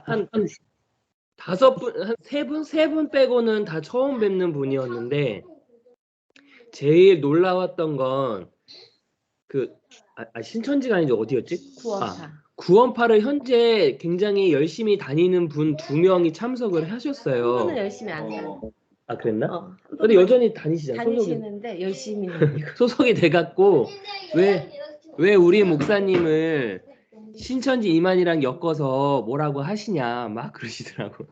한 다섯 분, 한 세 분 빼고는 다 처음 뵙는 분이었는데 제일 놀라웠던 건 신천지가 아니죠. 어디였지? 구원파. 구원파를 현재 굉장히 열심히 다니는 분 2명이 참석을 한 하셨어요. 분은 열심히 안 해요. 그랬나? 근데 여전히 다니시잖아요. 다니시는데 열심히는 아니고. 소속이 돼갖고 왜 우리 목사님을 신천지 이만희랑 엮어서 뭐라고 하시냐 막 그러시더라고.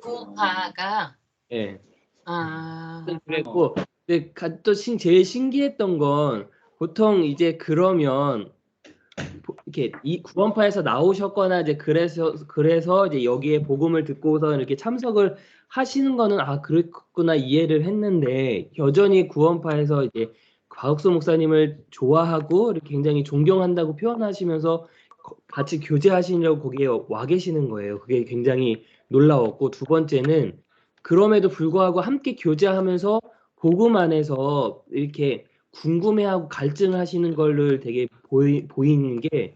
구원파가. 예. 아. 그랬고, 근데 또 제일 신기했던 건 보통 이제 그러면 이렇게 이 구원파에서 나오셨거나 이제 그래서 이제 여기에 복음을 듣고서 이렇게 참석을 하시는 거는 그랬구나 이해를 했는데 여전히 구원파에서 이제 과옥수 목사님을 좋아하고 이렇게 굉장히 존경한다고 표현하시면서 같이 교제하시려고 거기에 와 계시는 거예요. 그게 굉장히 놀라웠고, 두 번째는 그럼에도 불구하고 함께 교제하면서 복음 안에서 이렇게 궁금해하고 갈증하시는 거를 되게 보이는 게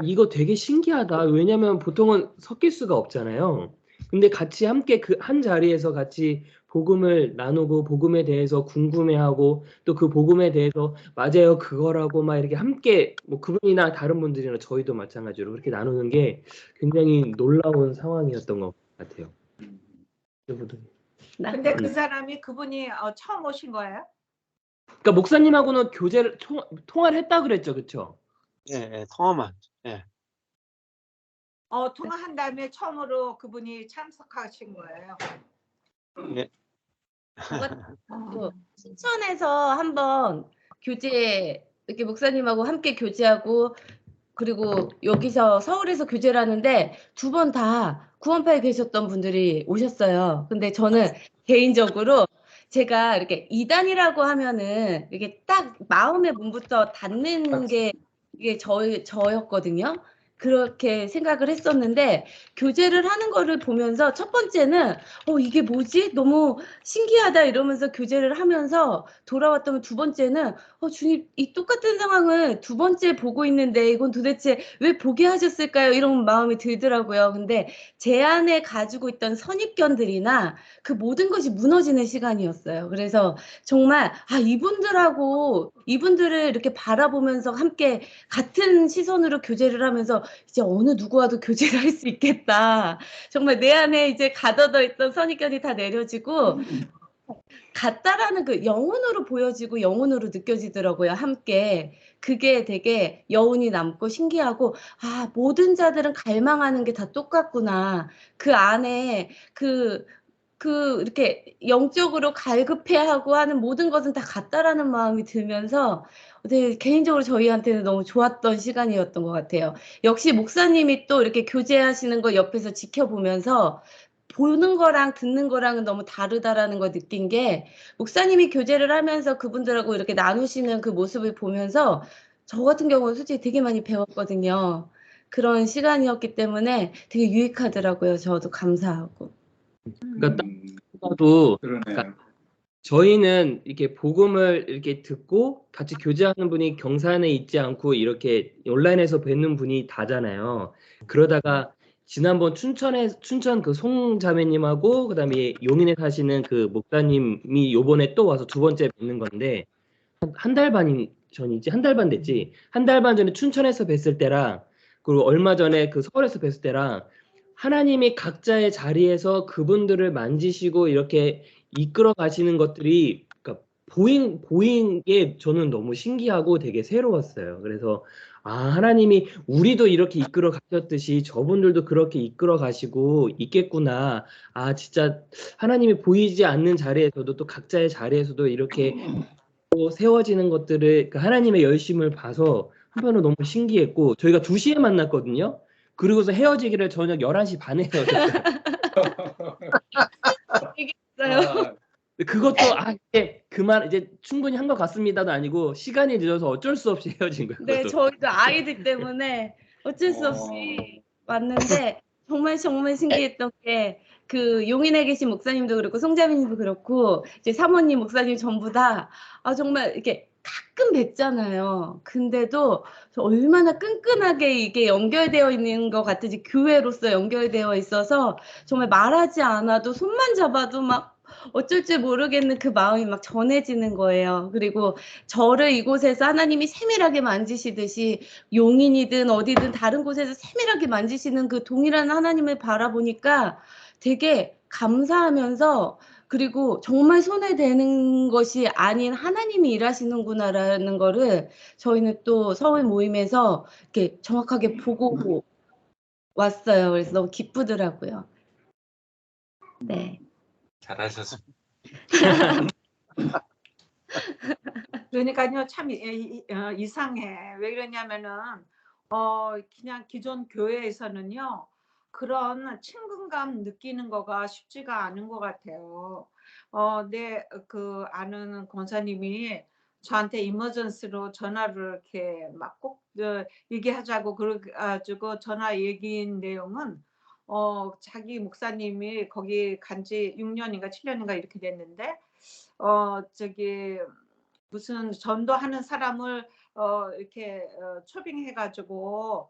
이거 되게 신기하다. 왜냐면 보통은 섞일 수가 없잖아요. 근데 같이 함께 그 한 자리에서 같이 복음을 나누고 복음에 대해서 궁금해하고 또 그 복음에 대해서 맞아요 그거라고 막 이렇게 함께 뭐 그분이나 다른 분들이나 저희도 마찬가지로 그렇게 나누는 게 굉장히 놀라운 상황이었던 것 같아요. 근데 그 사람이 그분이 처음 오신 거예요? 그러니까 목사님하고는 교제를 통화를 했다 그랬죠, 그렇죠? 예, 통화만. 예. 통화한 다음에 처음으로 그분이 참석하신 거예요. 예. 신천에서 한번 이렇게 목사님하고 함께 교제하고 그리고 여기서 서울에서 교제를 하는데 2번 다 구원파에 계셨던 분들이 오셨어요. 근데 저는 개인적으로 제가 이렇게 이단이라고 하면은 이게 딱 마음의 문부터 닫는 게 이게 저였거든요. 그렇게 생각을 했었는데 교제를 하는 거를 보면서 첫 번째는 이게 뭐지? 너무 신기하다 이러면서 교제를 하면서 돌아왔다면 두 번째는 주님 이 똑같은 상황을 두 번째 보고 있는데 이건 도대체 왜 보게 하셨을까요? 이런 마음이 들더라고요. 근데 제 안에 가지고 있던 선입견들이나 그 모든 것이 무너지는 시간이었어요. 그래서 정말 이분들을 이렇게 바라보면서 함께 같은 시선으로 교제를 하면서 이제 어느 누구와도 교제를 할 수 있겠다. 정말 내 안에 이제 가둬져 있던 선입견이 다 내려지고 같다라는 그 영혼으로 보여지고 영혼으로 느껴지더라고요. 함께. 그게 되게 여운이 남고 신기하고 모든 자들은 갈망하는 게 다 똑같구나. 그 안에 이렇게 영적으로 갈급해하고 하는 모든 것은 다 같다라는 마음이 들면서 되게 개인적으로 저희한테는 너무 좋았던 시간이었던 것 같아요. 역시 목사님이 또 이렇게 교제하시는 거 옆에서 지켜보면서 보는 거랑 듣는 거랑은 너무 다르다라는 걸 느낀 게 목사님이 교제를 하면서 그분들하고 이렇게 나누시는 그 모습을 보면서 저 같은 경우는 솔직히 되게 많이 배웠거든요. 그런 시간이었기 때문에 되게 유익하더라고요. 저도 감사하고. 그러니까 딱 봐도 그러니까 저희는 이렇게 복음을 이렇게 듣고 같이 교제하는 분이 경산에 있지 않고 이렇게 온라인에서 뵙는 분이 다잖아요. 그러다가 지난번 춘천 그 송자매님하고 그다음에 용인에 사시는 그 목사님이 요번에 또 와서 두 번째 뵙는 건데 한 달 반 전이지 한 달 반 됐지 한 달 반 전에 춘천에서 뵀을 때랑 그리고 얼마 전에 그 서울에서 뵀을 때랑 하나님이 각자의 자리에서 그분들을 만지시고 이렇게 이끌어 가시는 것들이 그러니까 보인 게 저는 너무 신기하고 되게 새로웠어요. 그래서 하나님이 우리도 이렇게 이끌어 가셨듯이 저분들도 그렇게 이끌어 가시고 있겠구나. 진짜 하나님이 보이지 않는 자리에서도 또 각자의 자리에서도 이렇게 또 세워지는 것들을 하나님의 열심을 봐서 한편으로 너무 신기했고 저희가 2시에 만났거든요. 그리고서 헤어지기를 저녁 11시 반에 헤어졌어요. 얘기했어요. 그것도 이제 그만 이제 충분히 한 것 같습니다도 아니고 시간이 늦어서 어쩔 수 없이 헤어진 거예요. 네, 저희도 아이들 때문에 어쩔 수 없이 왔는데 정말 신기했던 게 그 용인에 계신 목사님도 그렇고 송자민님도 그렇고 이제 사모님 목사님 전부 다 정말 이렇게 가끔 뵙잖아요. 근데도 저 얼마나 끈끈하게 이게 연결되어 있는 것 같은지 교회로서 연결되어 있어서 정말 말하지 않아도 손만 잡아도 막 어쩔 줄 모르겠는 그 마음이 막 전해지는 거예요. 그리고 저를 이곳에서 하나님이 세밀하게 만지시듯이 용인이든 어디든 다른 곳에서 세밀하게 만지시는 그 동일한 하나님을 바라보니까 되게 감사하면서 그리고 정말 손에 대는 것이 아닌 하나님이 일하시는구나라는 거를 저희는 또 서울 모임에서 이렇게 정확하게 보고 왔어요. 그래서 너무 기쁘더라고요. 네. 잘하셨습니다. 그러니까요, 참 이상해. 왜 그러냐면은 그냥 기존 교회에서는요 그런 친근감 느끼는 거가 쉽지가 않은 것 같아요. 내 그 아는 권사님이 저한테 이머전스로 전화를 이렇게 막 꼭 얘기하자고 그래가지고 전화 얘기인 내용은 자기 목사님이 거기 간지 6년인가 7년인가 이렇게 됐는데 저기 무슨 전도하는 사람을 이렇게 초빙해 가지고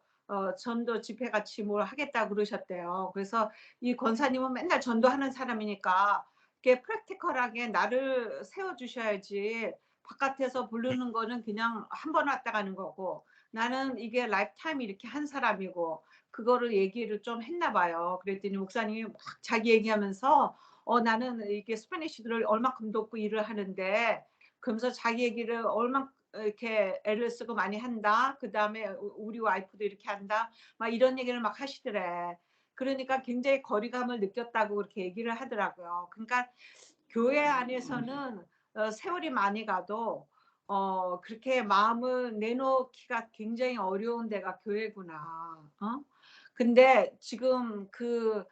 전도 집회 같이 뭘 하겠다고 그러셨대요. 그래서 이 권사님은 맨날 전도하는 사람이니까 이렇게 프랙티컬하게 나를 세워 주셔야지 바깥에서 부르는 거는 그냥 한 번 왔다 가는 거고 나는 이게 라이프타임 이렇게 한 사람이고 그거를 얘기를 좀 했나 봐요. 그랬더니 목사님이 막 자기 얘기하면서 나는 이게 스페니쉬들을 얼마큼 돕고 일을 하는데 그러면서 자기 얘기를 얼마 이렇게 애를 쓰고 많이 한다. 그다음에 우리 와이프도 이렇게 한다. 막 이런 얘기를 막 하시더래. 그러니까 굉장히 거리감을 느꼈다고 그렇게 얘기를 하더라고요. 그러니까 교회 안에서는 세월이 많이 가도 그렇게 마음을 내놓기가 굉장히 어려운 데가 교회구나. 근데 지금 그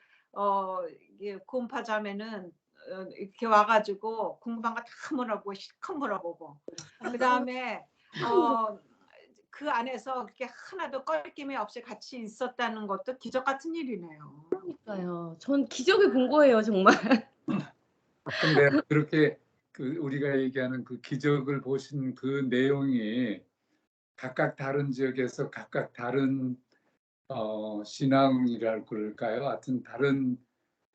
구원파 자매는 이렇게 와가지고 궁금한 거 다 물어보고 실컷 물어보고 그다음에 그 안에서 그렇게 하나도 껄낌이 없이 같이 있었다는 것도 기적 같은 일이네요. 그러니까요. 전 기적을 본 거예요, 정말. 근데 그렇게 우리가 얘기하는 그 기적을 보신 그 내용이 각각 다른 지역에서 각각 다른 신앙이랄 그럴까요? 하여튼 다른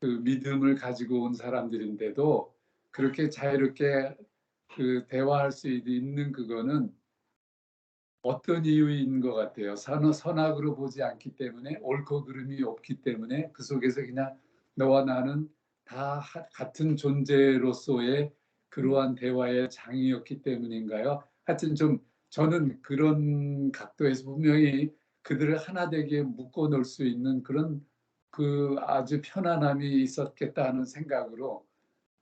그 믿음을 가지고 온 사람들인데도 그렇게 자유롭게 그 대화할 수 있는 그거는 어떤 이유인 것 같아요. 선악으로 보지 않기 때문에 옳고 그름이 없기 때문에 그 속에서 그냥 너와 나는 다 같은 존재로서의 그러한 대화의 장이었기 때문인가요? 하여튼 좀 저는 그런 각도에서 분명히 그들을 하나 되게 묶어 놓을 수 있는 그런 그 아주 편안함이 있었겠다 하는 생각으로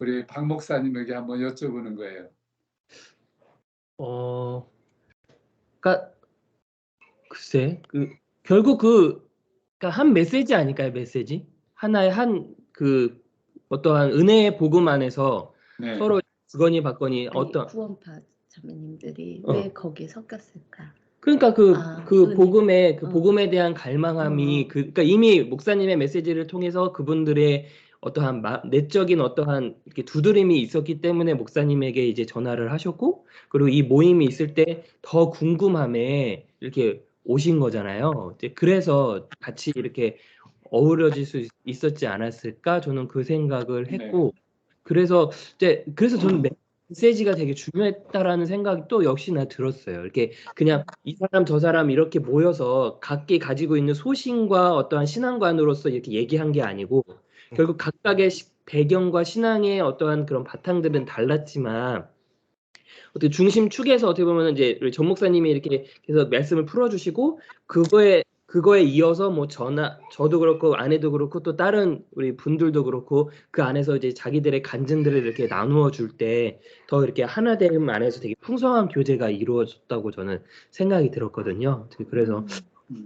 우리 박 목사님에게 한번 여쭤보는 거예요. 그러니까 글쎄, 결국 그러니까 한 메시지 아닐까요? 메시지 하나의 그 어떠한 은혜의 복음 안에서 네. 서로 주거니 받거니 아니, 어떤 구원파 자매님들이 어. 왜 거기에 섞였을까? 그러니까 은혜. 복음에 대한 갈망함이 그러니까 이미 목사님의 메시지를 통해서 그분들의 어떠한 내적인 어떠한 이렇게 두드림이 있었기 때문에 목사님에게 이제 전화를 하셨고 그리고 이 모임이 있을 때 더 궁금함에 이렇게 오신 거잖아요. 이제 그래서 같이 이렇게 어우러질 수 있었지 않았을까 저는 그 생각을 했고 그래서 저는 메시지가 되게 중요했다라는 생각이 또 역시나 들었어요. 이렇게 그냥 이 사람 저 사람 이렇게 모여서 각기 가지고 있는 소신과 어떠한 신앙관으로서 이렇게 얘기한 게 아니고 결국 각각의 배경과 신앙의 어떠한 그런 바탕들은 달랐지만 어떻게 중심축에서 어떻게 보면 이제 우리 전 목사님이 이렇게 계속 말씀을 풀어주시고 그거에 이어서 뭐 저도 그렇고 아내도 그렇고 또 다른 우리 분들도 그렇고 그 안에서 이제 자기들의 간증들을 이렇게 나누어 줄 때 더 이렇게 하나됨 안에서 되게 풍성한 교제가 이루어졌다고 저는 생각이 들었거든요. 그래서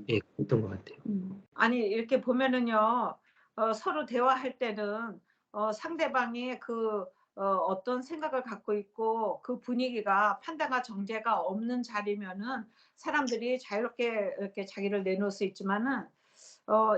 예, 그랬던 것 같아요. 아니 이렇게 보면은요 서로 대화할 때는 상대방이 어떤 생각을 갖고 있고 그 분위기가 판단과 정죄가 없는 자리면은 사람들이 자유롭게 이렇게 자기를 내놓을 수 있지만은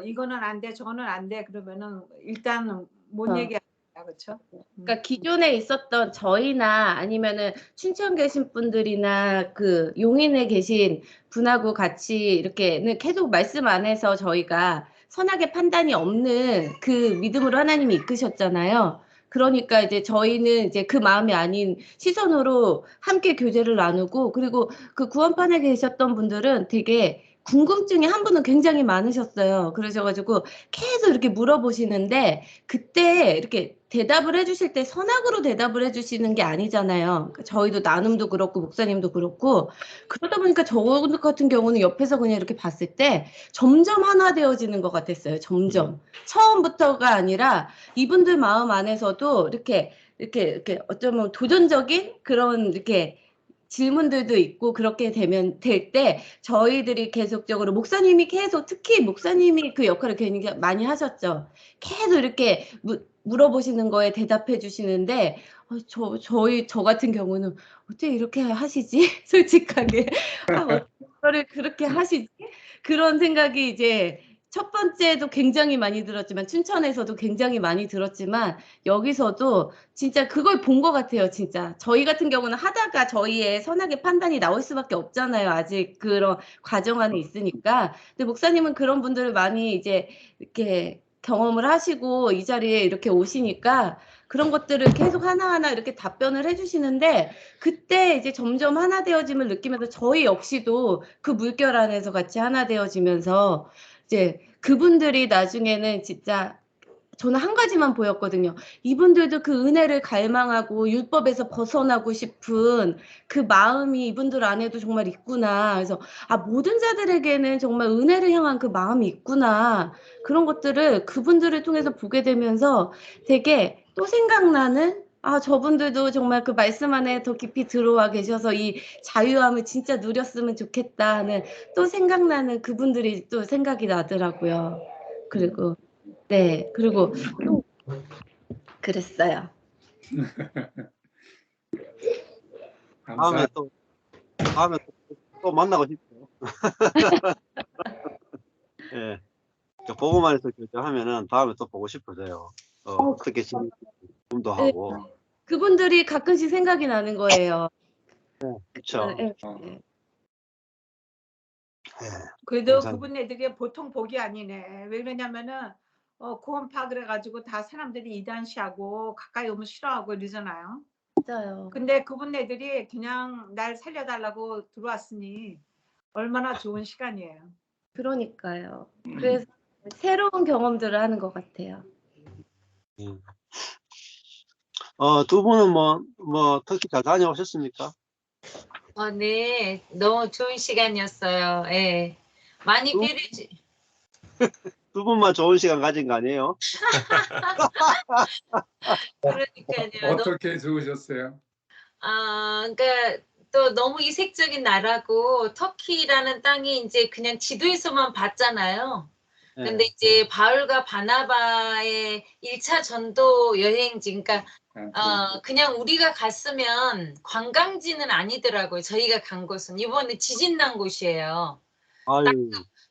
이거는 안 돼, 저거는 안 돼 그러면은 일단 못 얘기하고 그렇죠? 그러니까 기존에 있었던 저희나 아니면은 춘천 계신 분들이나 그 용인에 계신 분하고 같이 이렇게는 계속 말씀 안에서 저희가 선악의 판단이 없는 그 믿음으로 하나님이 이끄셨잖아요. 그러니까 이제 저희는 이제 그 마음이 아닌 시선으로 함께 교제를 나누고, 그리고 그 구원판에 계셨던 분들은 되게 궁금증이 한 분은 굉장히 많으셨어요. 그러셔가지고 계속 이렇게 물어보시는데, 그때 이렇게 대답을 해주실 때 선악으로 대답을 해주시는 게 아니잖아요. 그러니까 저희도 나눔도 그렇고 목사님도 그렇고, 그러다 보니까 저 같은 경우는 옆에서 그냥 이렇게 봤을 때 점점 하나 되어지는 것 같았어요. 점점. 처음부터가 아니라 이분들 마음 안에서도 이렇게 어쩌면 도전적인 그런 이렇게 질문들도 있고, 그렇게 되면 될 때 저희들이 계속적으로 목사님이 계속, 특히 목사님이 그 역할을 굉장히 많이 하셨죠. 계속 이렇게 물어보시는 거에 대답해 주시는데, 저 같은 경우는 어떻게 이렇게 하시지? 솔직하게. 어떻게 그렇게 하시지? 그런 생각이 이제 첫 번째도 굉장히 많이 들었지만, 춘천에서도 굉장히 많이 들었지만, 여기서도 진짜 그걸 본 것 같아요, 진짜. 저희 같은 경우는 하다가 저희의 선악의 판단이 나올 수밖에 없잖아요. 아직 그런 과정 안에 있으니까. 근데 목사님은 그런 분들을 많이 이제 이렇게 경험을 하시고 이 자리에 이렇게 오시니까 그런 것들을 계속 하나하나 이렇게 답변을 해주시는데, 그때 이제 점점 하나 되어짐을 느끼면서 저희 역시도 그 물결 안에서 같이 하나 되어지면서 이제 그분들이 나중에는 진짜, 저는 한 가지만 보였거든요. 이분들도 그 은혜를 갈망하고 율법에서 벗어나고 싶은 그 마음이 이분들 안에도 정말 있구나. 그래서 모든 자들에게는 정말 은혜를 향한 그 마음이 있구나. 그런 것들을 그분들을 통해서 보게 되면서 되게 또 생각나는, 저분들도 정말 그 말씀 안에 더 깊이 들어와 계셔서 이 자유함을 진짜 누렸으면 좋겠다 하는 또 생각나는 그분들이 또 생각이 나더라고요. 그리고 네, 그리고 또 그랬어요. 다음에 또 만나고 싶어요. 예. 보고만 해서 교제하면은 다음에 또 보고 싶어져요. 어떻게 지금도 네, 하고. 그분들이 가끔씩 생각이 나는 거예요. 그렇죠. 네, 그래도 감사합니다. 그분 애들이 보통 복이 아니네. 왜 그러냐면은 구원파 그래가지고 다 사람들이 이단시하고 가까이 오면 싫어하고 이러잖아요. 맞아요. 근데 그분 애들이 그냥 날 살려달라고 들어왔으니 얼마나 좋은 시간이에요. 그러니까요. 그래서 새로운 경험들을 하는 것 같아요. 두 분은 터키 잘 다녀오셨습니까? 네, 너무 좋은 시간이었어요. 예. 많이 또? 배려지. 두 분만 좋은 시간 가진 거 아니에요? 그러니까요. 어떻게 좋으셨어요? 그러니까 또 너무 이색적인 나라고 터키라는 땅이 이제 그냥 지도에서만 봤잖아요. 근데 이제 바울과 바나바의 1차 전도 여행지, 그러니까 그냥 우리가 갔으면 관광지는 아니더라고요. 저희가 간 곳은 이번에 지진 난 곳이에요. 아유.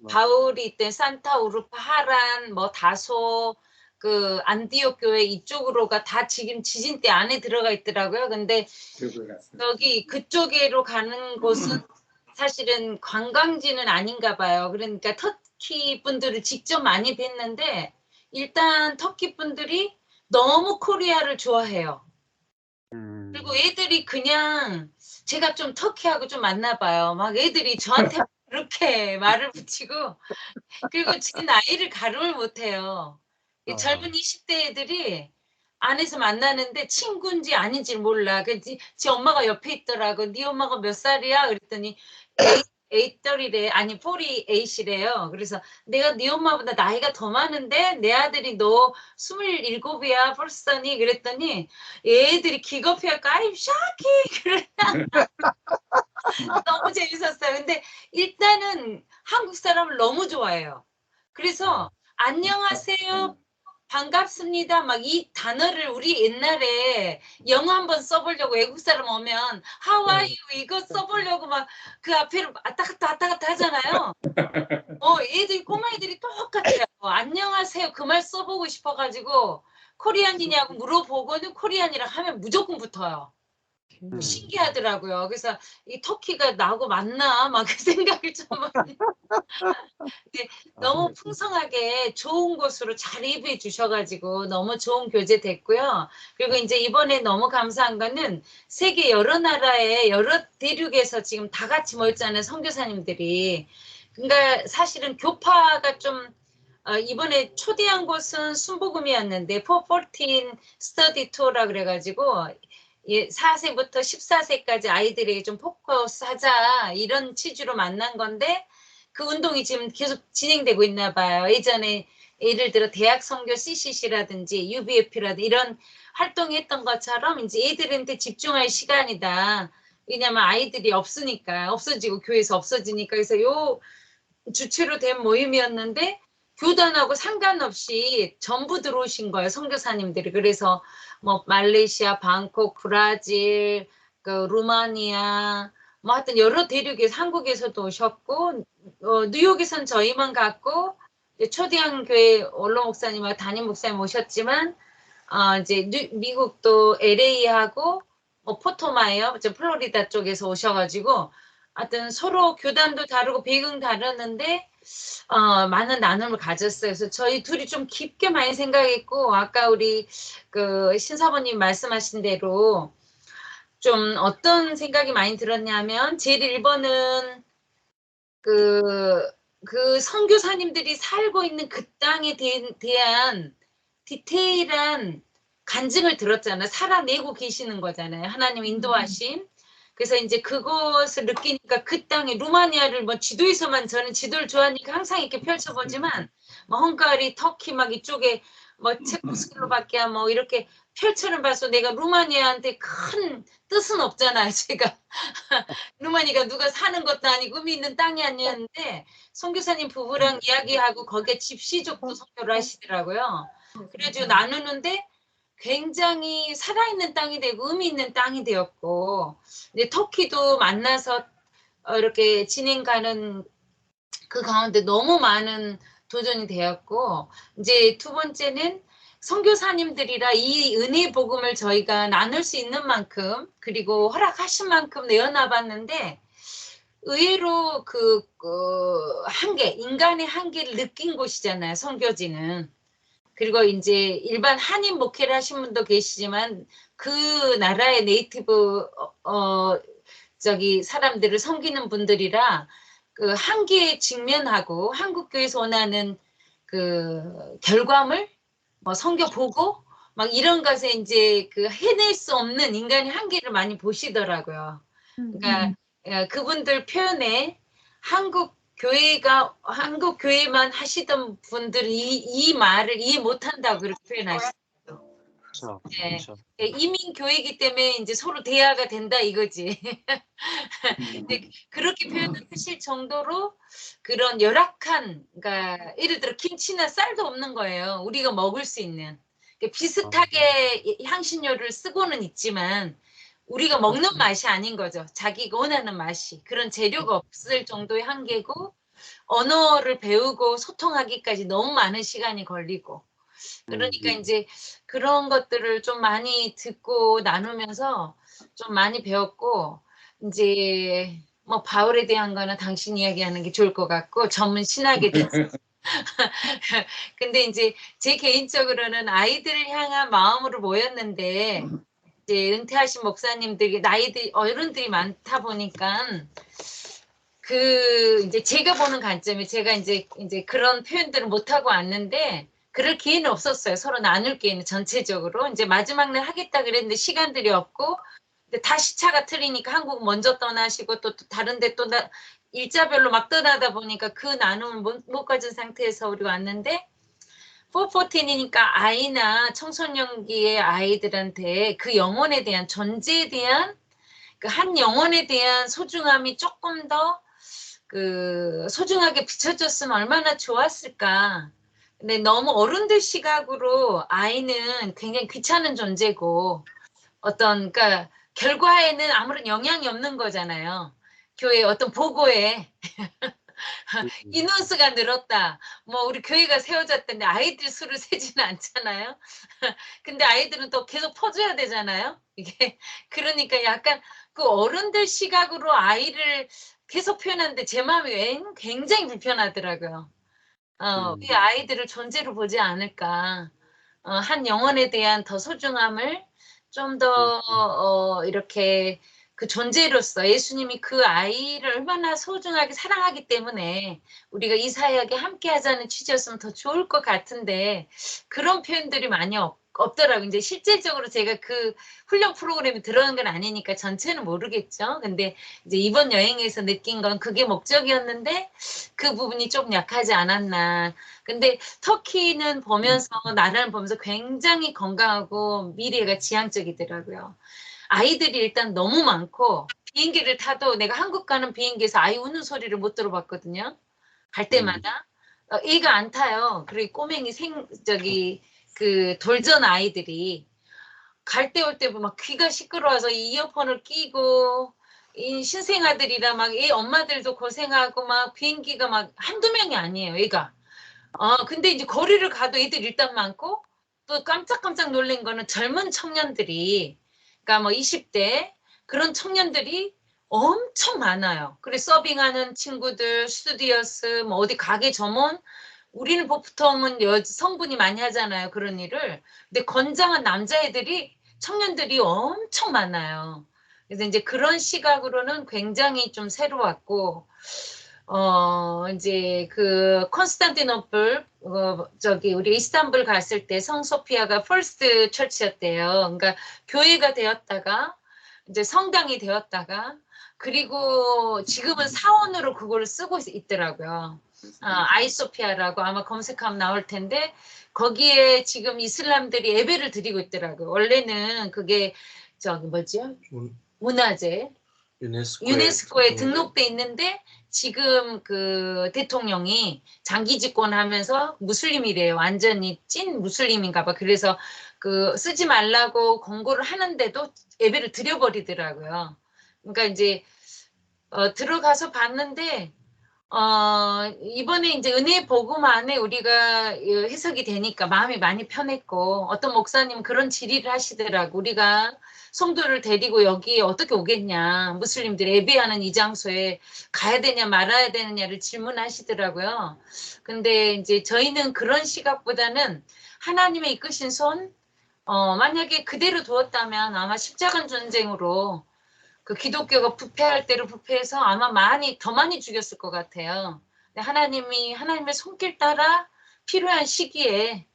바울이 있던 산타 우르파, 하란, 다소, 그 안디옥 교회 이쪽으로가 다 지금 지진 때 안에 들어가 있더라고요. 근데 여기 그쪽으로 가는 곳은 사실은 관광지는 아닌가 봐요. 그러니까 터키 분들을 직접 많이 뵀는데 일단 터키 분들이 너무 코리아를 좋아해요. 그리고 애들이 그냥, 제가 좀 터키하고 좀 맞나 봐요. 막 애들이 저한테 그렇게 말을 붙이고, 그리고 제 나이를 가름을 못해요. 젊은 20대 애들이 안에서 만나는데 친구인지 아닌지 몰라. 지 엄마가 옆에 있더라고. 네 엄마가 몇 살이야? 그랬더니 8이래. 아니 48이래요. 그래서 내가 네 엄마보다 나이가 더 많은데 내 아들이 너 27이야 벌써니? 그랬더니 애들이 기겁해갖고 I'm shocking. 너무 재밌었어요. 근데 일단은 한국 사람을 너무 좋아해요. 그래서 안녕하세요, 반갑습니다, 막 이 단어를 우리 옛날에 영어 한번 써보려고 외국 사람 오면 How are you 이거 써보려고 막 그 앞에를 왔다 갔다 하잖아요. 애들이 꼬마애들이 똑같아요. 안녕하세요 그 말 써보고 싶어가지고 코리안이냐고 물어보고는 코리안이라 하면 무조건 붙어요. 신기하더라고요. 그래서 이 터키가 나하고 맞나 막 그 생각을 좀 너무 풍성하게 좋은 곳으로 잘 입해 주셔가지고 너무 좋은 교제 됐고요. 그리고 이제 이번에 너무 감사한 거는 세계 여러 나라의 여러 대륙에서 지금 다 같이 모였잖아요. 선교사님들이. 그러니까 사실은 교파가 좀 이번에 초대한 곳은 순복음이었는데 414 스터디 투어라 그래가지고 4세부터 14세까지 아이들에게 좀 포커스 하자 이런 취지로 만난 건데 그 운동이 지금 계속 진행되고 있나 봐요. 예전에 예를 들어 대학 선교 CCC라든지 UBF라든지 이런 활동했던 것처럼 이제 애들한테 집중할 시간이다. 왜냐면 아이들이 없으니까 없어지고 교회에서 없어지니까 그래서 요 주체로 된 모임이었는데 교단하고 상관없이 전부 들어오신 거예요. 선교사님들이. 그래서 뭐 말레이시아, 방콕, 브라질, 그 루마니아 뭐 하여튼 여러 대륙에서 한국에서도 오셨고 뉴욕에선 저희만 갔고 초대형 교회 원로 목사님하고 담임 목사님 오셨지만 이제 미국도 LA하고 뭐 포토마이어, 플로리다 쪽에서 오셔가지고 하여튼 서로 교단도 다르고 배경 다르는데 많은 나눔을 가졌어요. 그래서 저희 둘이 좀 깊게 많이 생각했고 아까 우리 그 신사모님 말씀하신 대로 좀 어떤 생각이 많이 들었냐면 제일 1번은 그 선교사님들이 살고 있는 그 땅에 대한 디테일한 간증을 들었잖아요. 살아내고 계시는 거잖아요. 하나님 인도하심. 그래서 이제 그것을 느끼니까 그 땅에 루마니아를 뭐 지도에서만 저는 지도를 좋아하니까 항상 이렇게 펼쳐보지만 뭐 헝가리, 터키 막 이쪽에 뭐 체코슬로바키아 뭐 이렇게 펼쳐는 봐서 내가 루마니아한테 큰 뜻은 없잖아요. 제가 루마니아가 누가 사는 것도 아니고 의미 있는 땅이 아니었는데 선교사님 부부랑 이야기하고 거기에 집시족도 선교를 하시더라고요. 그래가지고 나누는데 굉장히 살아있는 땅이 되고 의미 있는 땅이 되었고 이제 터키도 만나서 이렇게 진행 가는 그 가운데 너무 많은 도전이 되었고 이제 두 번째는 선교사님들이라 이 은혜 복음을 저희가 나눌 수 있는 만큼 그리고 허락하신 만큼 내어놔봤는데 의외로 그 한계 인간의 한계를 느낀 곳이잖아요. 선교지는. 그리고 이제 일반 한인 목회를 하신 분도 계시지만 그 나라의 네이티브 사람들을 섬기는 분들이라 그 한계에 직면하고 한국 교회에서 원하는 그 결과물 뭐 선교 보고 막 이런 것에 이제 그 해낼 수 없는 인간의 한계를 많이 보시더라고요. 그러니까 그분들 표현에 한국 교회만 하시던 분들은 이 말을 이해 못한다고 그렇게 표현하시죠. 그렇죠. 네. 그렇죠. 이민 교회이기 때문에 이제 서로 대화가 된다 이거지. 그렇게 표현하실 정도로 그런 열악한, 그러니까 예를 들어 김치나 쌀도 없는 거예요. 우리가 먹을 수 있는. 비슷하게 향신료를 쓰고는 있지만 우리가 먹는 맛이 아닌 거죠. 자기가 원하는 맛이. 그런 재료가 없을 정도의 한계고 언어를 배우고 소통하기까지 너무 많은 시간이 걸리고 그러니까 이제 그런 것들을 좀 많이 듣고 나누면서 좀 많이 배웠고 이제 뭐 바울에 대한 거는 당신 이야기하는 게 좋을 것 같고 전문 신학에 대해서 근데 이제 제 개인적으로는 아이들을 향한 마음으로 모였는데 이제 은퇴하신 목사님들이 나이들 어른들이 많다 보니까 그 이제 제가 보는 관점이 제가 이제 그런 표현들을 못 하고 왔는데 그럴 기회는 없었어요. 서로 나눌 기회는 전체적으로 이제 마지막 날 하겠다 그랬는데 시간들이 없고 다 시차가 틀리니까 한국 먼저 떠나시고 또 다른데 또 일자별로 막 떠나다 보니까 그 나눔을 못 가진 상태에서 우리 왔는데 414이니까 아이나 청소년기의 아이들한테 그 영혼에 대한 존재에 대한 그 한 영혼에 대한 소중함이 조금 더 그 소중하게 비춰졌으면 얼마나 좋았을까. 근데 너무 어른들 시각으로 아이는 굉장히 귀찮은 존재고 그러니까 결과에는 아무런 영향이 없는 거잖아요. 교회 어떤 보고에 인원수가 늘었다. 뭐 우리 교회가 세워졌다는데 아이들 수를 세지는 않잖아요. 근데 아이들은 또 계속 퍼줘야 되잖아요. 이게 그러니까 약간 그 어른들 시각으로 아이를 계속 표현하는데 제 마음이 굉장히 불편하더라고요. 이 아이들을 존재로 보지 않을까. 한 영혼에 대한 더 소중함을 좀 더 이렇게 그 존재로서 예수님이 그 아이를 얼마나 소중하게 사랑하기 때문에 우리가 이 사역에 함께 하자는 취지였으면 더 좋을 것 같은데 그런 표현들이 많이 없더라고요. 이제 실제적으로 제가 그 훈련 프로그램에 들어간 건 아니니까 전체는 모르겠죠. 근데 이제 이번 여행에서 느낀 건 그게 목적이었는데 그 부분이 좀 약하지 않았나. 근데 터키는 보면서 나라를 보면서 굉장히 건강하고 미래가 지향적이더라고요. 아이들이 일단 너무 많고 비행기를 타도 내가 한국 가는 비행기에서 아이 우는 소리를 못 들어봤거든요. 갈 때마다 애가 안 타요. 그리고 꼬맹이 그 돌전 아이들이 갈 때 올 때 막 귀가 시끄러워서 이어폰을 끼고 이 신생아들이라 막 애 엄마들도 고생하고 막 비행기가 막 한두 명이 아니에요. 애가. 근데 이제 거리를 가도 애들 일단 많고 또 깜짝깜짝 놀란 거는 젊은 청년들이 그러니까 뭐 20대 그런 청년들이 엄청 많아요. 그래서 서빙하는 친구들, 스튜디오스, 뭐 어디 가게 점원 우리는 보통은 성분이 많이 하잖아요. 그런 일을. 근데 건장한 남자애들이 청년들이 엄청 많아요. 그래서 이제 그런 시각으로는 굉장히 좀 새로웠고 이제 그 콘스탄티노플 우리 이스탄불 갔을 때 성소피아가 퍼스트 처치였대요. 그러니까 교회가 되었다가 이제 성당이 되었다가 그리고 지금은 사원으로 그거를 쓰고 있더라고요. 아이소피아라고 아마 검색하면 나올 텐데 거기에 지금 이슬람들이 예배를 드리고 있더라고요. 원래는 그게 뭐지요? 문화재. 유네스코에 등록돼 있는데 지금 그 대통령이 장기 집권하면서 무슬림이래요. 완전히 찐 무슬림인가 봐. 그래서 그 쓰지 말라고 권고를 하는데도 예배를 드려버리더라고요. 그러니까 이제 들어가서 봤는데 이번에 이제 은혜 복음 안에 우리가 해석이 되니까 마음이 많이 편했고 어떤 목사님은 그런 질의를 하시더라고. 우리가 성도를 데리고 여기에 어떻게 오겠냐. 무슬림들이 예배하는 이 장소에 가야 되냐 말아야 되느냐를 질문하시더라고요. 근데 이제 저희는 그런 시각보다는 하나님의 이끄신 손 만약에 그대로 두었다면 아마 십자가 전쟁으로 그 기독교가 부패할 대로 부패해서 아마 더 많이 죽였을 것 같아요. 근데 하나님의 손길 따라 필요한 시기에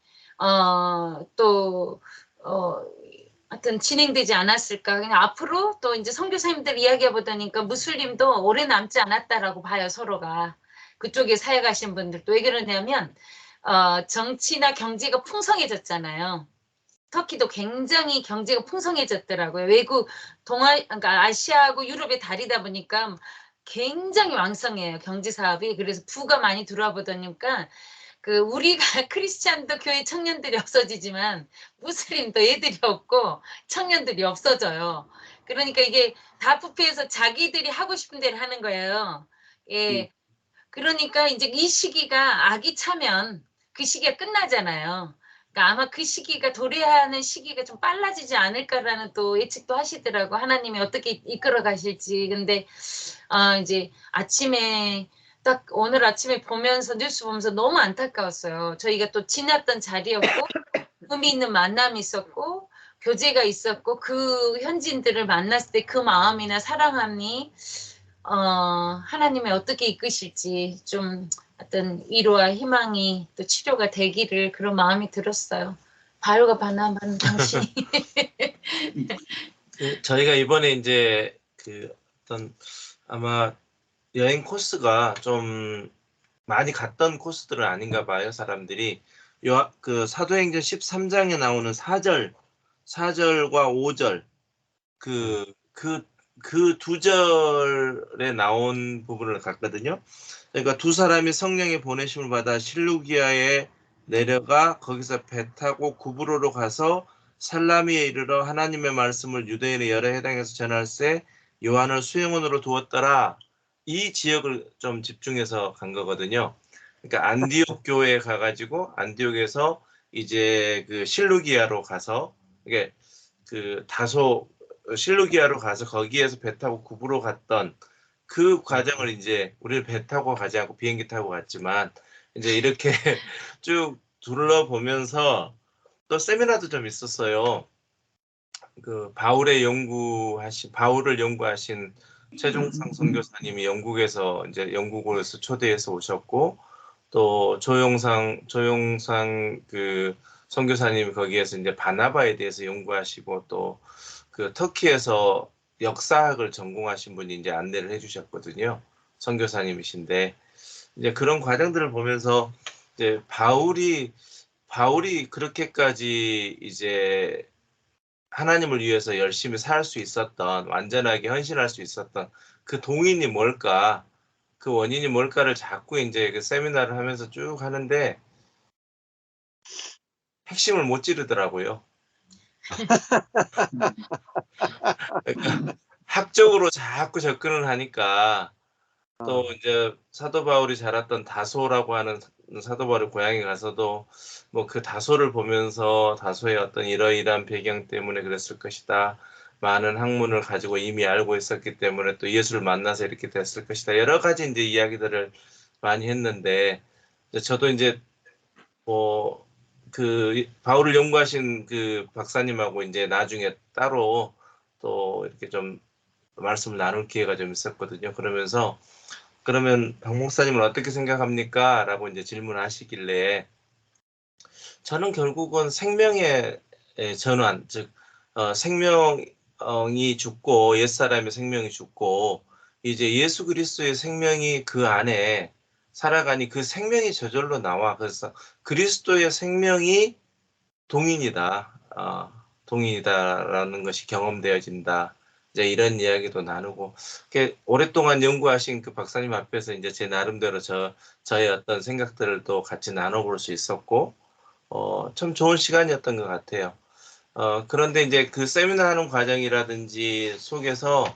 하여튼 진행되지 않았을까. 그냥 앞으로 또 이제 선교사님들 이야기해 보다니까 무슬림도 오래 남지 않았다라고 봐요, 서로가. 그쪽에 사역하신 분들도. 왜 그러냐면 정치나 경제가 풍성해졌잖아요. 터키도 굉장히 경제가 풍성해졌더라고요. 그러니까 아시아하고 유럽의 다리다 보니까 굉장히 왕성해요. 경제 사업이. 그래서 부가 많이 들어와 보다니까 우리가 크리스찬도 교회 청년들이 없어지지만 무슬림도 애들이 없고 청년들이 없어져요. 그러니까 이게 다 부패해서 자기들이 하고 싶은 대로 하는 거예요. 예. 그러니까 이제 이 시기가 악이 차면 그 시기가 끝나잖아요. 그러니까 아마 그 시기가 도래하는 시기가 좀 빨라지지 않을까라는 또 예측도 하시더라고. 하나님이 어떻게 이끌어 가실지. 근데 이제 딱 오늘 아침에 보면서 뉴스 보면서 너무 안타까웠어요. 저희가 또 지났던 자리였고 의미 있는 만남이 있었고 교제가 있었고 그 현지인들을 만났을 때 그 마음이나 사랑함이 하나님이 어떻게 이끄실지 좀 어떤 위로와 희망이 또 치료가 되기를 그런 마음이 들었어요. 바요가 반함하는 당신이. 저희가 이번에 이제 아마 여행 코스가 좀 많이 갔던 코스들은 아닌가 봐요, 사람들이. 그 사도행전 13장에 나오는 4절과 5절 그 두 절에 나온 부분을 갔거든요. 그러니까 두 사람이 성령의 보내심을 받아 실루기아에 내려가 거기서 배 타고 구브로로 가서 살라미에 이르러 하나님의 말씀을 유대인의 여러 해당에서 전할세 요한을 수행원으로 두었더라. 이 지역을 좀 집중해서 간 거거든요. 그러니까 안디옥 교회에 가가지고 안디옥에서 이제 그 실루기아로 가서 이게 그 다소 실루기아로 가서 거기에서 배 타고 구부로 갔던 그 과정을 이제 우리는 배 타고 가지 않고 비행기 타고 갔지만 이제 이렇게 쭉 둘러보면서 또 세미나도 좀 있었어요. 그 바울을 연구하신 최종상 선교사님이 영국에서 이제 영국으로서 초대해서 오셨고 또 조용상 그 선교사님이 거기에서 이제 바나바에 대해서 연구하시고 또 그 터키에서 역사학을 전공하신 분이 이제 안내를 해주셨거든요. 선교사님이신데 이제 그런 과정들을 보면서 이제 바울이 그렇게까지 이제 하나님을 위해서 열심히 살 수 있었던, 완전하게 헌신할 수 있었던 그 동인이 뭘까, 그 원인이 뭘까를 자꾸 이제 그 세미나를 하면서 쭉 하는데 핵심을 못 찌르더라고요. 그러니까 학적으로 자꾸 접근을 하니까 또 이제 사도 바울이 자랐던 다소라고 하는 사도 바울의 고향에 가서도 뭐 그 다소를 보면서 다소의 어떤 이러이러한 배경 때문에 그랬을 것이다. 많은 학문을 가지고 이미 알고 있었기 때문에 또 예수를 만나서 이렇게 됐을 것이다. 여러 가지 이제 이야기들을 많이 했는데 저도 이제 뭐 그 바울을 연구하신 그 박사님하고 이제 나중에 따로 또 이렇게 좀 말씀을 나눌 기회가 좀 있었거든요. 그러면서 그러면 박 목사님은 어떻게 생각합니까? 라고 이제 질문하시길래 저는 결국은 생명의 전환, 즉 생명이 죽고 옛사람의 생명이 죽고 이제 예수 그리스도의 생명이 그 안에 살아가니 그 생명이 저절로 나와. 그래서 그리스도의 생명이 동인이다. 동인이다라는 것이 경험되어진다. 이제 이런 이야기도 나누고 오랫동안 연구하신 그 박사님 앞에서 이제 제 나름대로 저의 어떤 생각들을 또 같이 나눠볼 수 있었고 참 좋은 시간이었던 것 같아요. 그런데 이제 그 세미나 하는 과정이라든지 속에서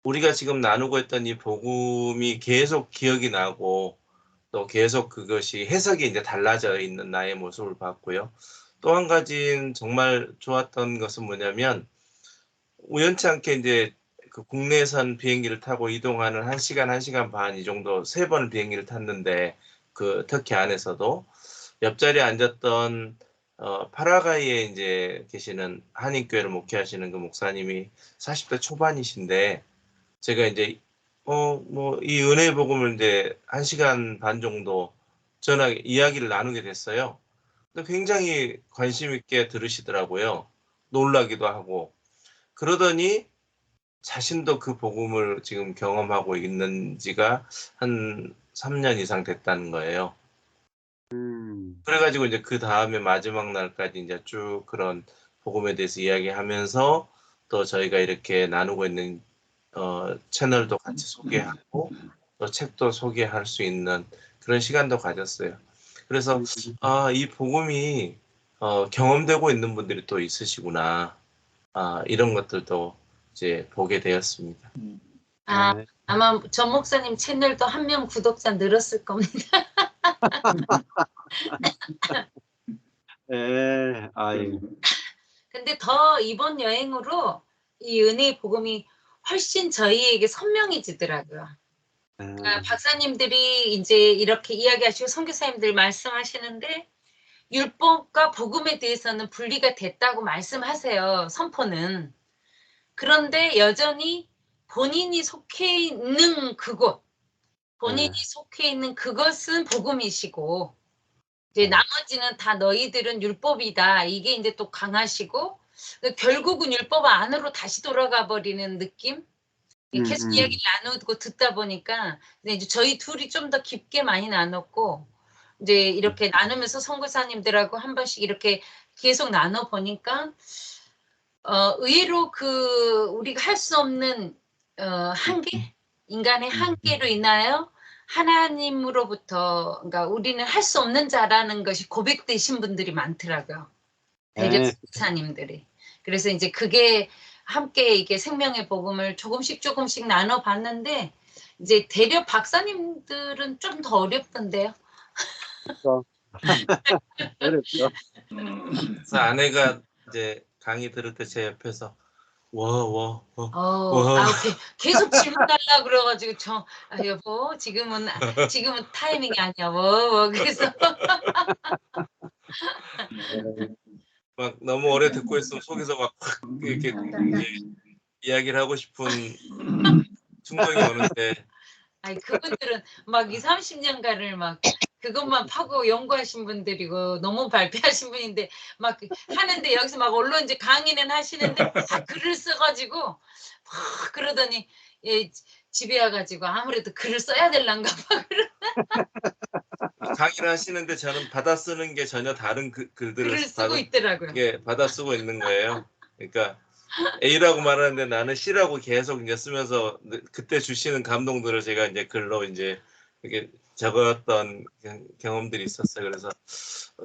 우리가 지금 나누고 있던 이 복음이 계속 기억이 나고 또 계속 그것이 해석이 이제 달라져 있는 나의 모습을 봤고요. 또 한 가지는 정말 좋았던 것은 뭐냐면 우연치 않게 이제 그 국내선 비행기를 타고 이동하는 1시간, 1시간 반 이 정도 3번 비행기를 탔는데 그 터키 안에서도 옆자리에 앉았던 파라과이에 이제 계시는 한인교회를 목회하시는 그 목사님이 40대 초반이신데 제가 이제 뭐 이 은혜의 복음을 이제 1시간 반 정도 이야기를 나누게 됐어요. 근데 굉장히 관심 있게 들으시더라고요. 놀라기도 하고. 그러더니 자신도 그 복음을 지금 경험하고 있는 지가 한 3년 이상 됐다는 거예요. 그래가지고 이제 그 다음에 마지막 날까지 이제 쭉 그런 복음에 대해서 이야기하면서 또 저희가 이렇게 나누고 있는 채널도 같이 소개하고 또 책도 소개할 수 있는 그런 시간도 가졌어요. 그래서 이 복음이 경험되고 있는 분들이 또 있으시구나. 이런 것들도 이제 보게 되었습니다. 아마 전 목사님 채널도 한 명 구독자 늘었을 겁니다. 네, 근데 더 이번 여행으로 이 은혜의 복음이 훨씬 저희에게 선명해지더라고요. 그러니까 박사님들이 이제 이렇게 이야기하시고 선교사님들 말씀하시는데 율법과 복음에 대해서는 분리가 됐다고 말씀하세요. 선포는. 그런데 여전히 본인이 속해 있는 그곳, 본인이 속해 있는 그것은 복음이시고 이제 나머지는 다 너희들은 율법이다. 이게 이제 또 강하시고 결국은 율법 안으로 다시 돌아가 버리는 느낌? 계속 이야기를 나누고 듣다 보니까 이제 저희 둘이 좀 더 깊게 많이 나눴고 이제 이렇게 나누면서 선교사님들하고 한 번씩 이렇게 계속 나눠 보니까 의외로 그 우리가 할 수 없는 한계, 인간의 한계로 인하여 하나님으로부터 그러니까 우리는 할 수 없는 자라는 것이 고백되신 분들이 많더라고요. 대려 선교사님들이. 그래서 이제 그게 함께 이게 생명의 복음을 조금씩 나눠봤는데 이제 대려 박사님들은 좀 더 어렵던데요. 어렵죠. 그래서 아내가 이제 강의 들을 때 제 옆에서 와. 계속 질문 달라 그래가지고 여보 지금은 타이밍이 아니야. 그래서 막 너무 오래 듣고 있으면 속에서 막 확 이렇게 이제 이야기를 하고 싶은 충동이 오는데 아니 그분들은 막 20-30년간을 막 그것만 파고 연구하신 분들이고 너무 발표하신 분인데 막 하는데 여기서 막 언론지 강의는 하시는데 다 글을 써가지고 막 그러더니 집에 와가지고 아무래도 글을 써야 될란가 봐. 강의를 하시는데 저는 받아 쓰는 게 전혀 다른 글들을 글을 쓰고 있더라고요. 받아 쓰고 있는 거예요. 그러니까 A라고 말하는데 나는 C라고 계속 이제 쓰면서 그때 주시는 감동들을 제가 이제 글로 이제 이렇게 적었던 경험들이 있었어요. 그래서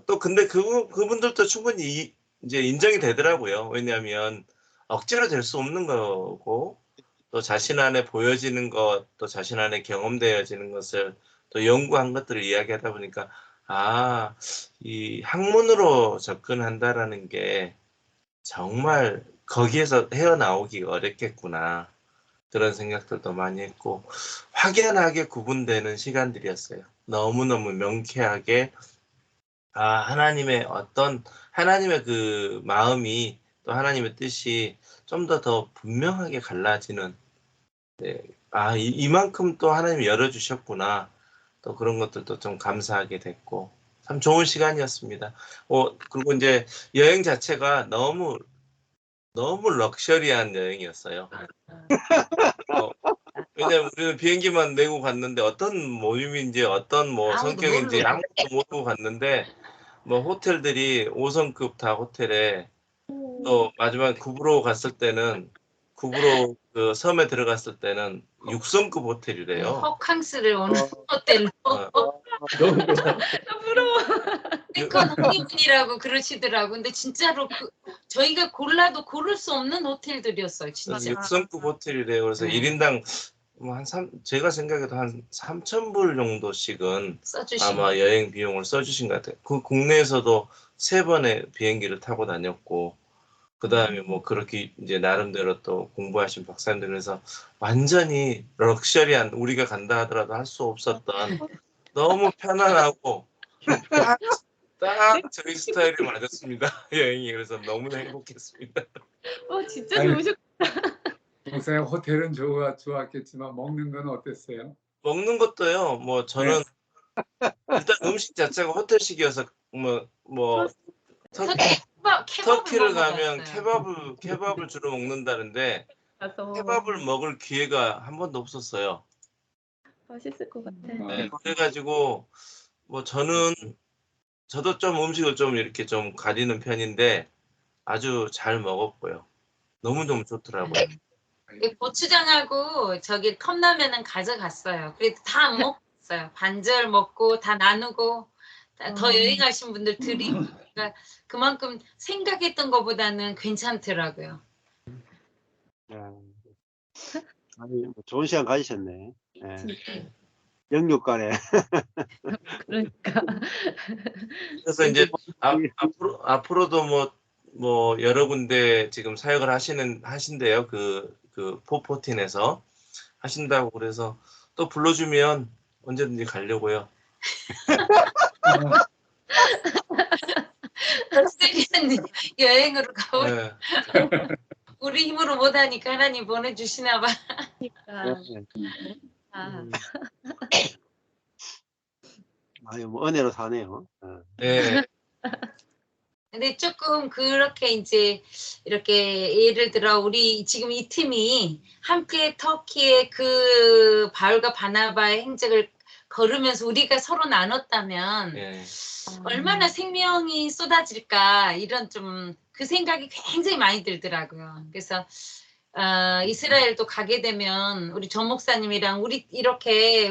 또 근데 그분들도 충분히 이제 인정이 되더라고요. 왜냐하면 억지로 될 수 없는 거고 또 자신 안에 보여지는 것, 또 자신 안에 경험되어지는 것을 또 연구한 것들을 이야기하다 보니까 이 학문으로 접근한다라는 게 정말 거기에서 헤어나오기 어렵겠구나 그런 생각들도 많이 했고 확연하게 구분되는 시간들이었어요. 너무너무 명쾌하게 하나님의 그 마음이 또 하나님의 뜻이 좀 더 분명하게 갈라지는 이만큼 또 하나님이 열어주셨구나 또 그런 것들도 좀 감사하게 됐고 참 좋은 시간이었습니다. 그리고 이제 여행 자체가 너무 럭셔리한 여행이었어요. 왜냐면 우리는 비행기만 내고 갔는데 어떤 모임인지 어떤 성격인지 아무것도 모르고 갔는데 호텔들이 5성급 다 호텔에 또 마지막 구브로 갔을 때는 구브로 그 섬에 들어갔을 때는 6성급 호텔이래요. 호캉스를 오는 호텔로. 너무 좋아. 부러워. 그러니까 honeymoon이라고 그러시더라고. 근데 진짜로 저희가 골라도 고를 수 없는 호텔들이었어요. 진짜. 6성급 호텔이래요. 그래서 1인당 제가 생각해도 한 3,000불 정도씩은 아마 여행 비용을 써주신 것 같아요. 그 국내에서도 3번의 비행기를 타고 다녔고 그 다음에 그렇게 이제 나름대로 또 공부하신 박사님들에서 완전히 럭셔리한 우리가 간다 하더라도 할 수 없었던 너무 편안하고 딱 저희 스타일이 맞았습니다. 여행이. 그래서 너무나 행복했습니다. 진짜 좋으셨. 동생 호텔은 좋았겠지만 먹는 건 어땠어요? 먹는 것도요. 저는 일단 음식 자체가 호텔식이어서 터키를 가면 케밥을 주로 먹는다는데 케밥을 먹을 기회가 한 번도 없었어요. 맛있을 것 같아. 네, 그래가지고 저도 좀 음식을 좀 이렇게 좀 가리는 편인데 아주 잘 먹었고요. 너무너무 좋더라고요. 고추장하고 컵라면은 가져갔어요. 그래도 다 안 먹었어요. 반절 먹고 다 나누고 더 여행하신 분들 드리고 그만큼 생각했던 것보다는 괜찮더라고요. 좋은 시간 가지셨네. 영육간에. 그러니까. 그래서 이제 앞으로도 여러 군데 지금 사역을 하신대요. 그 포포틴에서 하신다고 그래서 또 불러주면 언제든지 가려고요. 여행으로 가고 우리 힘으로 못하니까 하나님 보내주시나 봐. 은혜로 사네요. 네. 근데 조금 그렇게 이제 이렇게 예를 들어 우리 지금 이 팀이 함께 터키의 그 바울과 바나바의 행적을 걸으면서 우리가 서로 나눴다면 얼마나 생명이 쏟아질까 이런 좀 그 생각이 굉장히 많이 들더라고요. 그래서 이스라엘도 가게 되면 우리 정 목사님이랑 우리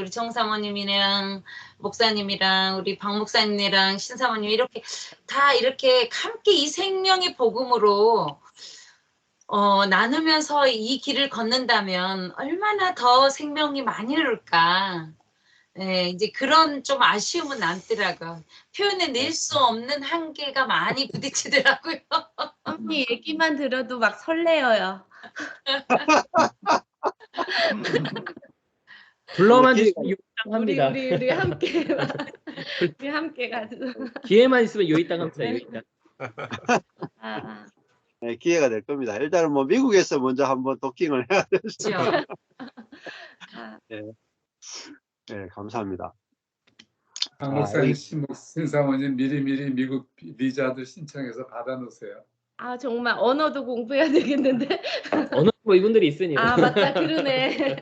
정 사모님이랑 목사님이랑 우리 박 목사님이랑 신 사모님 이렇게 다 이렇게 함께 이 생명의 복음으로 나누면서 이 길을 걷는다면 얼마나 더 생명이 많이 흐를까. 네, 이제 그런 좀 아쉬움은 남더라고요. 표현해낼 수 없는 한계가 많이 부딪히더라고요. 언니 얘기만 들어도 막 설레어요. 불러만 기회가- 주시면 요이땅합니다. 우리 함께 우리 함께 가서. 기회만 있으면 요이땅합니다. 요이땅. 아, 네, 기회가 될 겁니다. 일단은 뭐 미국에서 먼저 한번 도킹을 해야 되죠. 그렇죠. 아, 네, 감사합니다. 강 아, 목사님, 이- 신사모님 미리 미국 비자도 신청해서 받아놓으세요. 아 정말 언어도 공부해야 되겠는데. 어느 뭐 이분들이 있으니까. 아 맞다 그러네.